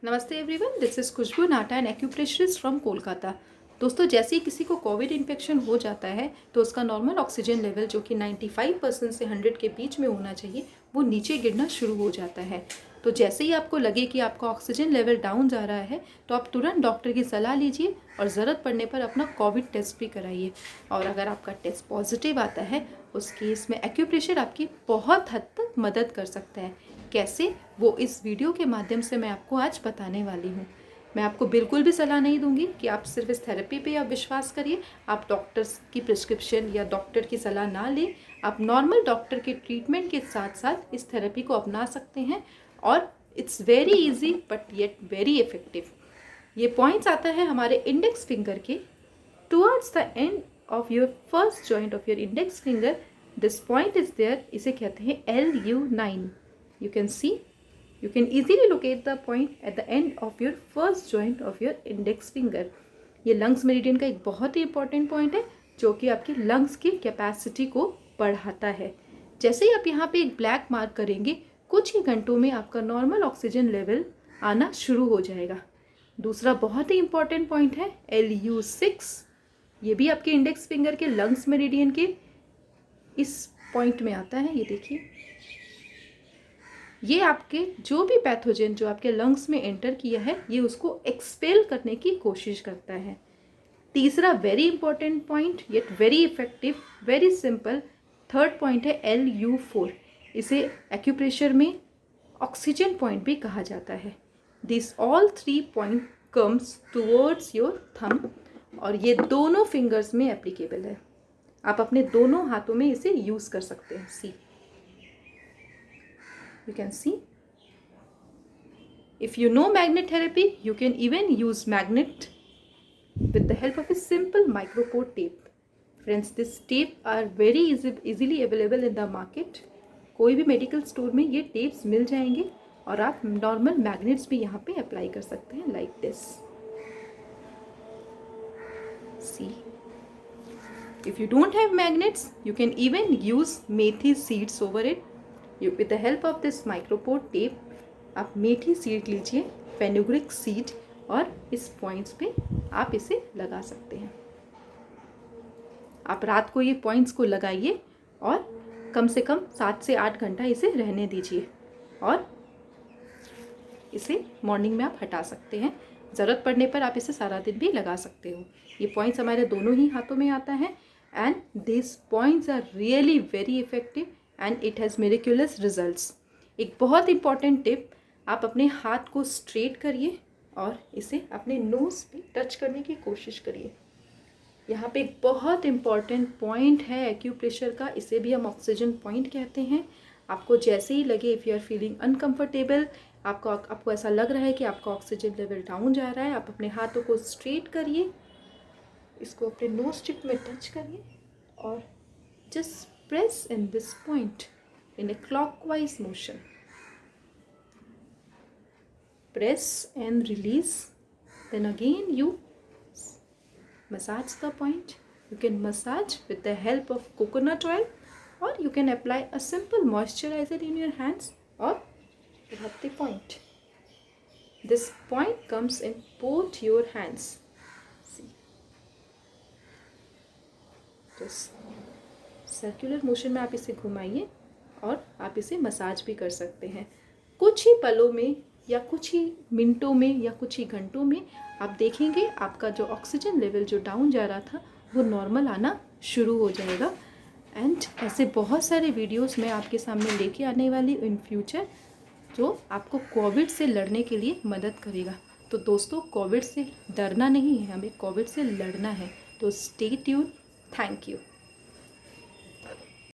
नमस्ते everyone, this is Khushboo Nata and acupressurist from Kolkata. दोस्तों, जैसे ही किसी को कोविड इन्फेक्शन हो जाता है तो उसका नॉर्मल ऑक्सीजन लेवल जो कि 95% से 100 के बीच में होना चाहिए वो नीचे गिरना शुरू हो जाता है। तो जैसे ही आपको लगे कि आपका ऑक्सीजन लेवल डाउन जा रहा है तो आप तुरंत डॉक्टर की सलाह लीजिए और ज़रूरत पड़ने पर अपना कोविड टेस्ट भी कराइए। और अगर आपका टेस्ट पॉजिटिव आता है उस केस में एक्यूप्रेशर आपकी बहुत हद तक मदद कर सकता है। कैसे, वो इस वीडियो के माध्यम से मैं आपको आज बताने वाली हूँ। मैं आपको बिल्कुल भी सलाह नहीं दूंगी कि आप सिर्फ इस थेरेपी पे आप विश्वास करिए। आप डॉक्टर्स की प्रिस्क्रिप्शन या डॉक्टर की सलाह ना लें। आप नॉर्मल डॉक्टर के ट्रीटमेंट के साथ साथ इस थेरेपी को अपना सकते हैं और it's very easy but yet very effective. ये पॉइंट्स आता है हमारे इंडेक्स फिंगर के towards the end of your first joint of your index finger. This point is there, इसे कहते हैं LU9। You can see, you can easily locate the point at the end of your first joint of your index finger. ये lungs meridian का एक बहुत ही important point है जो कि आपकी लंग्स की कैपेसिटी को बढ़ाता है। जैसे ही आप यहाँ पे एक ब्लैक मार्क करेंगे कुछ ही घंटों में आपका नॉर्मल ऑक्सीजन लेवल आना शुरू हो जाएगा। दूसरा बहुत ही इंपॉर्टेंट पॉइंट है LU6। ये भी आपके इंडेक्स फिंगर के लंग्स मेरिडियन के इस पॉइंट में आता है। ये देखिए, ये आपके जो भी पैथोजन जो आपके लंग्स में एंटर किया है ये उसको एक्सपेल करने की कोशिश करता है। तीसरा very important point yet very effective, very simple third point है LU4। इसे एक्यूप्रेशर में ऑक्सीजन पॉइंट भी कहा जाता है। This all 3 point comes towards your thumb और ये दोनों फिंगर्स में एप्लीकेबल है। आप अपने दोनों हाथों में इसे यूज़ कर सकते हैं। सी, you can see, if you know magnet therapy you can even use magnet with the help of a simple micropore tape. Friends, this tape are very easily available in the market. कोई भी medical store में ये tapes मिल जाएंगे और आप normal magnets भी यहाँ पे अप्लाई कर सकते हैं like this. See, if you don't have magnets you can even use methi seeds over it. With the help of this micropore tape आप मेथी सीड लीजिए, फेनुग्रिक सीड, और इस पॉइंट्स पे आप इसे लगा सकते हैं। आप रात को ये पॉइंट्स को लगाइए और कम से कम 7 से 8 घंटा इसे रहने दीजिए और इसे मॉर्निंग में आप हटा सकते हैं। ज़रूरत पड़ने पर आप इसे सारा दिन भी लगा सकते हो। ये पॉइंट्स हमारे दोनों ही हाथों में आता है and this points are really very effective and it has miraculous results. एक बहुत इंपॉर्टेंट टिप, आप अपने हाथ को स्ट्रेट करिए और इसे अपने नोज़ पे टच करने की कोशिश करिए। यहाँ पे एक बहुत इंपॉर्टेंट पॉइंट है एक्यूप्रेशर का, इसे भी हम ऑक्सीजन पॉइंट कहते हैं। आपको जैसे ही लगे, if you are feeling uncomfortable, आपको ऐसा लग रहा है कि आपका ऑक्सीजन लेवल डाउन जा रहा है, आप अपने हाथों को स्ट्रेट करिए, इसको अपने नोज टिप में टच करिए और just press in this point in a clockwise motion. Press and release. Then again you massage the point. You can massage with the help of coconut oil or you can apply a simple moisturizer in your hands or rub the point. This point comes in both your hands. See. Just circular motion में आप इसे घुमाइए और आप इसे massage भी कर सकते हैं। कुछ ही पलों में या कुछ ही मिनटों में या कुछ ही घंटों में आप देखेंगे आपका जो ऑक्सीजन लेवल जो डाउन जा रहा था वो नॉर्मल आना शुरू हो जाएगा। एंड ऐसे बहुत सारे वीडियोस मैं आपके सामने लेके आने वाली इन फ्यूचर जो आपको कोविड से लड़ने के लिए मदद करेगा। तो दोस्तों, कोविड से डरना नहीं है, हमें कोविड से लड़ना है। तो स्टे ट्यून। Thank you.